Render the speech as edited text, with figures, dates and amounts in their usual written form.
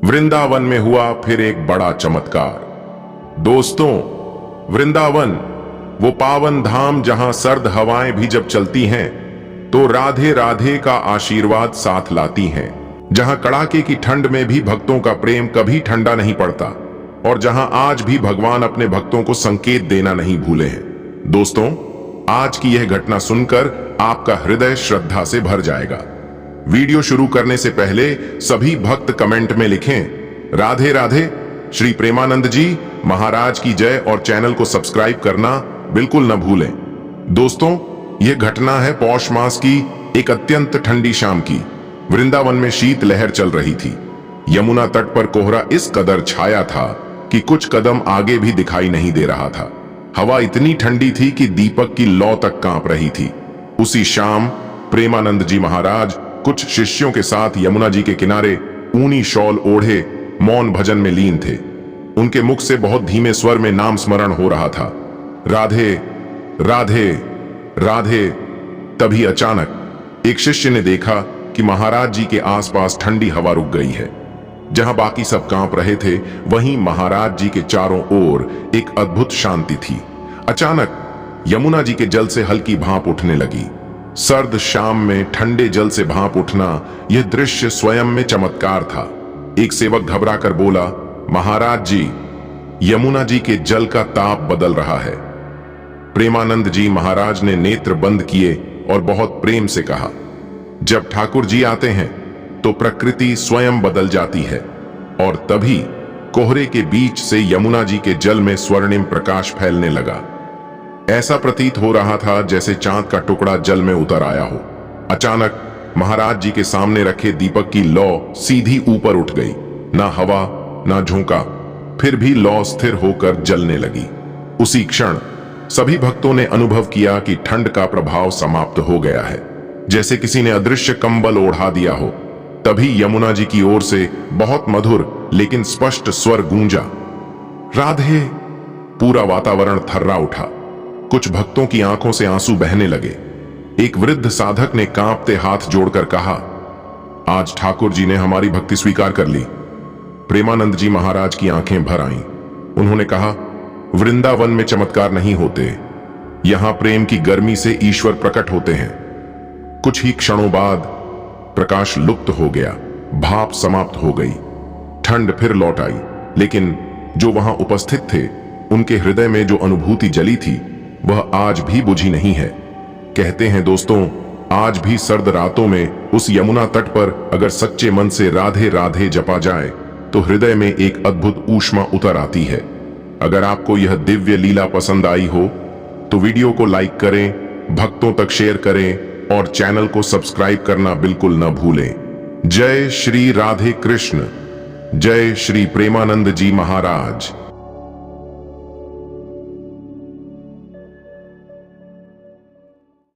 वृंदावन में हुआ फिर एक बड़ा चमत्कार। दोस्तों, वृंदावन वो पावन धाम जहां सर्द हवाएं भी जब चलती हैं तो राधे राधे का आशीर्वाद साथ लाती हैं, जहां कड़ाके की ठंड में भी भक्तों का प्रेम कभी ठंडा नहीं पड़ता और जहां आज भी भगवान अपने भक्तों को संकेत देना नहीं भूले हैं। दोस्तों, आज की यह घटना सुनकर आपका हृदय श्रद्धा से भर जाएगा। वीडियो शुरू करने से पहले सभी भक्त कमेंट में लिखें राधे राधे, श्री प्रेमानंद जी महाराज की जय और चैनल को सब्सक्राइब करना बिल्कुल न भूलें। दोस्तों, यह घटना है पौष मास की एक अत्यंत ठंडी शाम की। वृंदावन में शीत लहर चल रही थी। यमुना तट पर कोहरा इस कदर छाया था कि कुछ कदम आगे भी दिखाई नहीं दे रहा था। हवा इतनी ठंडी थी कि दीपक की लौ तक कांप रही थी। उसी शाम प्रेमानंद जी महाराज कुछ शिष्यों के साथ यमुना जी के किनारे ऊनी शॉल ओढ़े मौन भजन में लीन थे। उनके मुख से बहुत धीमे स्वर में नाम स्मरण हो रहा था, राधे राधे राधे। तभी अचानक एक शिष्य ने देखा कि महाराज जी के आसपास ठंडी हवा रुक गई है। जहां बाकी सब कांप रहे थे, वहीं महाराज जी के चारों ओर एक अद्भुत शांति थी। अचानक यमुना जी के जल से हल्की भाप उठने लगी। सर्द शाम में ठंडे जल से भाप उठना, यह दृश्य स्वयं में चमत्कार था। एक सेवक घबराकर बोला, महाराज जी, यमुना जी के जल का ताप बदल रहा है। प्रेमानंद जी महाराज ने नेत्र बंद किए और बहुत प्रेम से कहा, जब ठाकुर जी आते हैं तो प्रकृति स्वयं बदल जाती है। और तभी कोहरे के बीच से यमुना जी के जल में स्वर्णिम प्रकाश फैलने लगा। ऐसा प्रतीत हो रहा था जैसे चांद का टुकड़ा जल में उतर आया हो। अचानक महाराज जी के सामने रखे दीपक की लौ सीधी ऊपर उठ गई। ना हवा ना झोंका, फिर भी लौ स्थिर होकर जलने लगी। उसी क्षण सभी भक्तों ने अनुभव किया कि ठंड का प्रभाव समाप्त हो गया है, जैसे किसी ने अदृश्य कंबल ओढ़ा दिया हो। तभी यमुना जी की ओर से बहुत मधुर लेकिन स्पष्ट स्वर गूंजा, राधे। पूरा वातावरण थर्रा उठा। कुछ भक्तों की आंखों से आंसू बहने लगे। एक वृद्ध साधक ने कांपते हाथ जोड़कर कहा, आज ठाकुर जी ने हमारी भक्ति स्वीकार कर ली। प्रेमानंद जी महाराज की आंखें भर आईं। उन्होंने कहा, वृंदावन में चमत्कार नहीं होते, यहां प्रेम की गर्मी से ईश्वर प्रकट होते हैं। कुछ ही क्षणों बाद प्रकाश लुप्त हो गया, भाप समाप्त हो गई, ठंड फिर लौट आई। लेकिन जो वहां उपस्थित थे, उनके हृदय में जो अनुभूति जली थी, वह आज भी बुझी नहीं है। कहते हैं दोस्तों, आज भी सर्द रातों में उस यमुना तट पर अगर सच्चे मन से राधे राधे जपा जाए तो हृदय में एक अद्भुत ऊष्मा उतर आती है। अगर आपको यह दिव्य लीला पसंद आई हो तो वीडियो को लाइक करें, भक्तों तक शेयर करें और चैनल को सब्सक्राइब करना बिल्कुल न भूलें। जय श्री राधे कृष्ण, जय श्री प्रेमानंद जी महाराज।